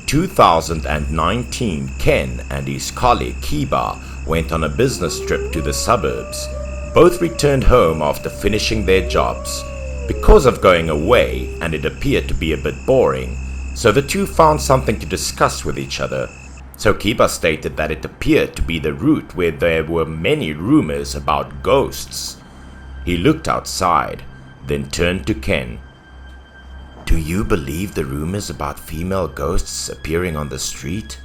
2019, Ken and his colleague Kiba went on a business trip to the suburbs. Both returned home after finishing their jobs. Because of going away, and it appeared to be a bit boring, so the two found something to discuss with each other. So Kiba stated that it appeared to be the route where there were many rumors about ghosts. He looked outside, then turned to Ken. "Do you believe the rumors about female ghosts appearing on the street?"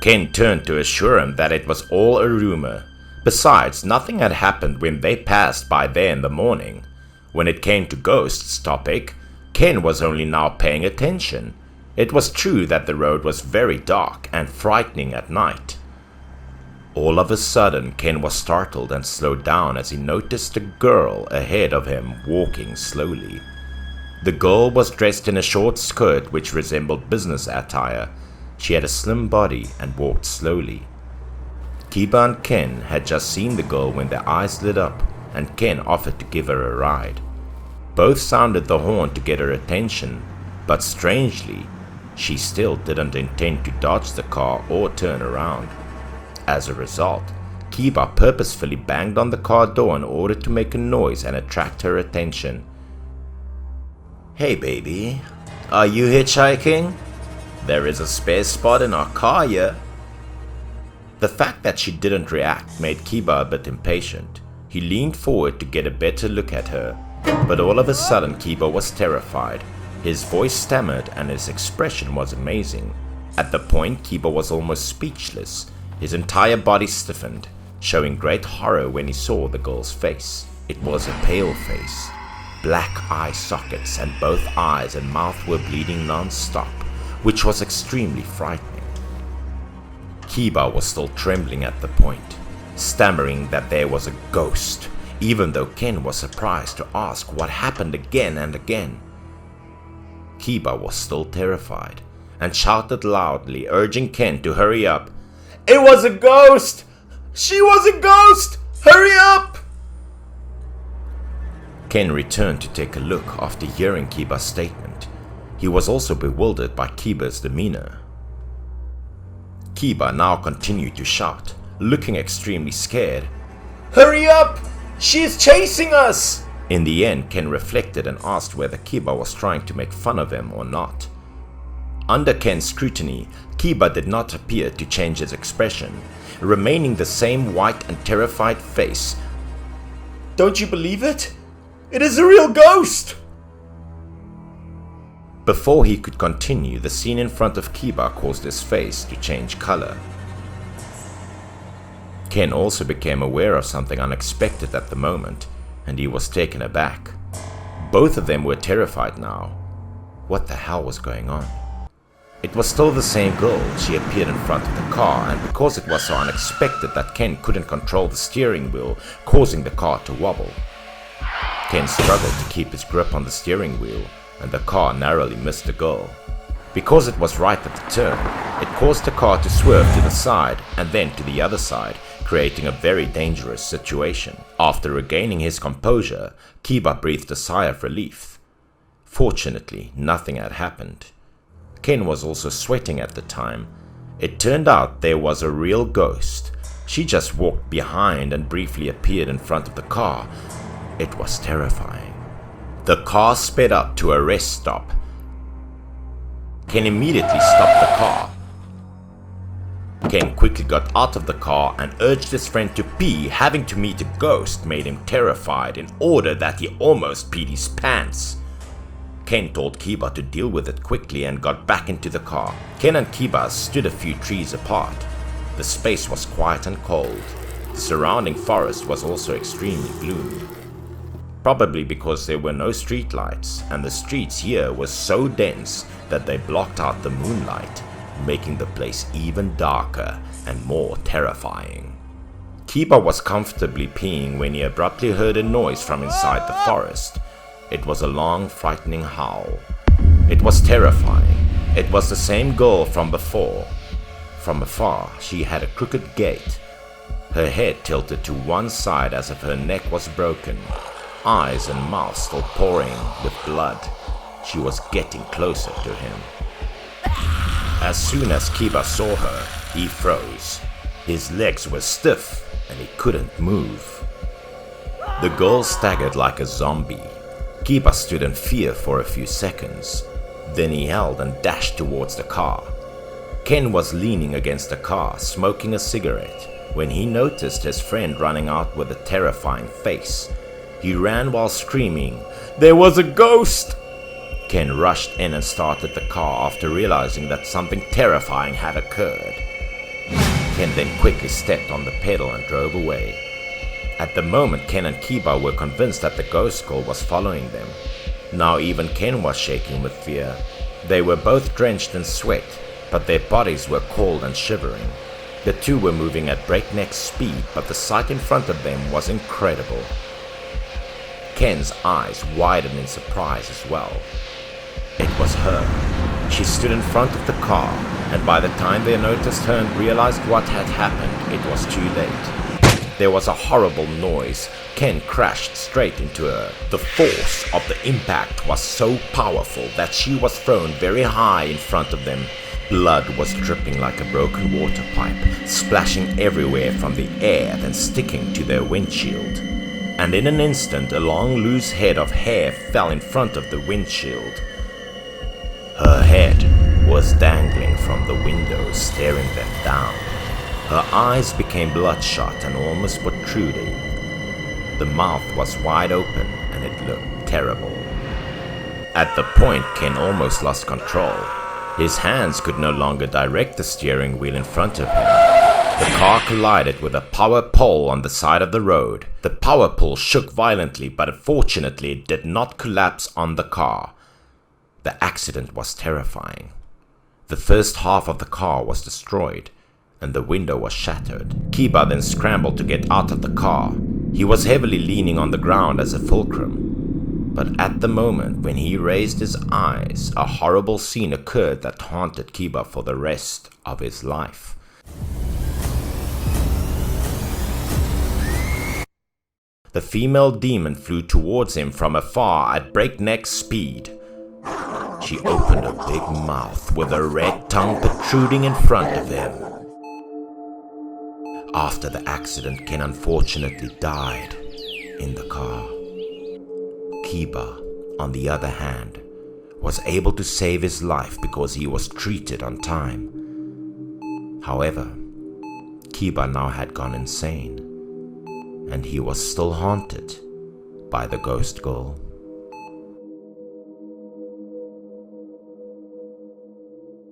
Ken turned to assure him that it was all a rumor. Besides, nothing had happened when they passed by there in the morning. When it came to ghosts topic, Ken was only now paying attention. It was true that the road was very dark and frightening at night. All of a sudden, Ken was startled and slowed down as he noticed a girl ahead of him walking slowly. The girl was dressed in a short skirt which resembled business attire. She had a slim body and walked slowly. Kiba and Ken had just seen the girl when their eyes lit up, and Ken offered to give her a ride. Both sounded the horn to get her attention, but strangely, she still didn't intend to dodge the car or turn around. As a result, Kiba purposefully banged on the car door in order to make a noise and attract her attention. "Hey baby, are you hitchhiking? There is a spare spot in our car here." The fact that she didn't react made Kiba a bit impatient. He leaned forward to get a better look at her, but all of a sudden Kiba was terrified. His voice stammered and his expression was amazing. At the point, Kiba was almost speechless. His entire body stiffened, showing great horror when he saw the girl's face. It was a pale face. Black eye sockets and both eyes and mouth were bleeding non-stop, which was extremely frightening. Kiba was still trembling at the point, stammering that there was a ghost, even though Ken was surprised to ask what happened again and again. Kiba was still terrified and shouted loudly, urging Ken to hurry up. "It was a ghost! She was a ghost! Hurry up!" Ken returned to take a look after hearing Kiba's statement. He was also bewildered by Kiba's demeanor. Kiba now continued to shout, looking extremely scared. "Hurry up! She is chasing us!" In the end, Ken reflected and asked whether Kiba was trying to make fun of him or not. Under Ken's scrutiny, Kiba did not appear to change his expression, remaining the same white and terrified face. "Don't you believe it? It is a real ghost!" Before he could continue, the scene in front of Kiba caused his face to change color. Ken also became aware of something unexpected at the moment, and he was taken aback. Both of them were terrified now. What the hell was going on? It was still the same girl. She appeared in front of the car, and because it was so unexpected that Ken couldn't control the steering wheel, causing the car to wobble. Ken struggled to keep his grip on the steering wheel, and the car narrowly missed the girl. Because it was right at the turn, it caused the car to swerve to the side and then to the other side, creating a very dangerous situation. After regaining his composure, Kiba breathed a sigh of relief. Fortunately, nothing had happened. Ken was also sweating at the time. It turned out there was a real ghost. She just walked behind and briefly appeared in front of the car. It was terrifying. The car sped up to a rest stop. Ken immediately stopped the car. Ken quickly got out of the car and urged his friend to pee. Having to meet a ghost made him terrified in order that he almost peed his pants. Ken told Kiba to deal with it quickly and got back into the car. Ken and Kiba stood a few trees apart. The space was quiet and cold. The surrounding forest was also extremely gloomy. Probably because there were no streetlights, and the streets here were so dense that they blocked out the moonlight, making the place even darker and more terrifying. Kiba was comfortably peeing when he abruptly heard a noise from inside the forest. It was a long, frightening howl. It was terrifying. It was the same girl from before. From afar, she had a crooked gait. Her head tilted to one side as if her neck was broken. Eyes and mouth still pouring with blood. She was getting closer to him. As soon as Kiba saw her, he froze. His legs were stiff and he couldn't move. The girl staggered like a zombie. Kiba stood in fear for a few seconds. Then he held and dashed towards the car. Ken was leaning against the car, smoking a cigarette, when he noticed his friend running out with a terrifying face. He ran while screaming, "There was a ghost!" Ken rushed in and started the car after realizing that something terrifying had occurred. Ken then quickly stepped on the pedal and drove away. At the moment, Ken and Kiba were convinced that the ghost girl was following them. Now even Ken was shaking with fear. They were both drenched in sweat, but their bodies were cold and shivering. The two were moving at breakneck speed, but the sight in front of them was incredible. Ken's eyes widened in surprise as well. It was her. She stood in front of the car, and by the time they noticed her and realized what had happened, it was too late. There was a horrible noise. Ken crashed straight into her. The force of the impact was so powerful that she was thrown very high in front of them. Blood was dripping like a broken water pipe, splashing everywhere from the air then sticking to their windshield. And in an instant, a long loose head of hair fell in front of the windshield. Her head was dangling from the window, staring them down. Her eyes became bloodshot and almost protruding. The mouth was wide open and it looked terrible. At the point, Ken almost lost control. His hands could no longer direct the steering wheel in front of him. The car collided with a power pole on the side of the road. The power pole shook violently, but unfortunately it did not collapse on the car. The accident was terrifying. The first half of the car was destroyed, and the window was shattered. Kiba then scrambled to get out of the car. He was heavily leaning on the ground as a fulcrum. But at the moment when he raised his eyes, a horrible scene occurred that haunted Kiba for the rest of his life. The female demon flew towards him from afar at breakneck speed. She opened a big mouth with a red tongue protruding in front of him. After the accident, Ken unfortunately died in the car. Kiba, on the other hand, was able to save his life because he was treated on time. However, Kiba now had gone insane, and he was still haunted by the ghost girl.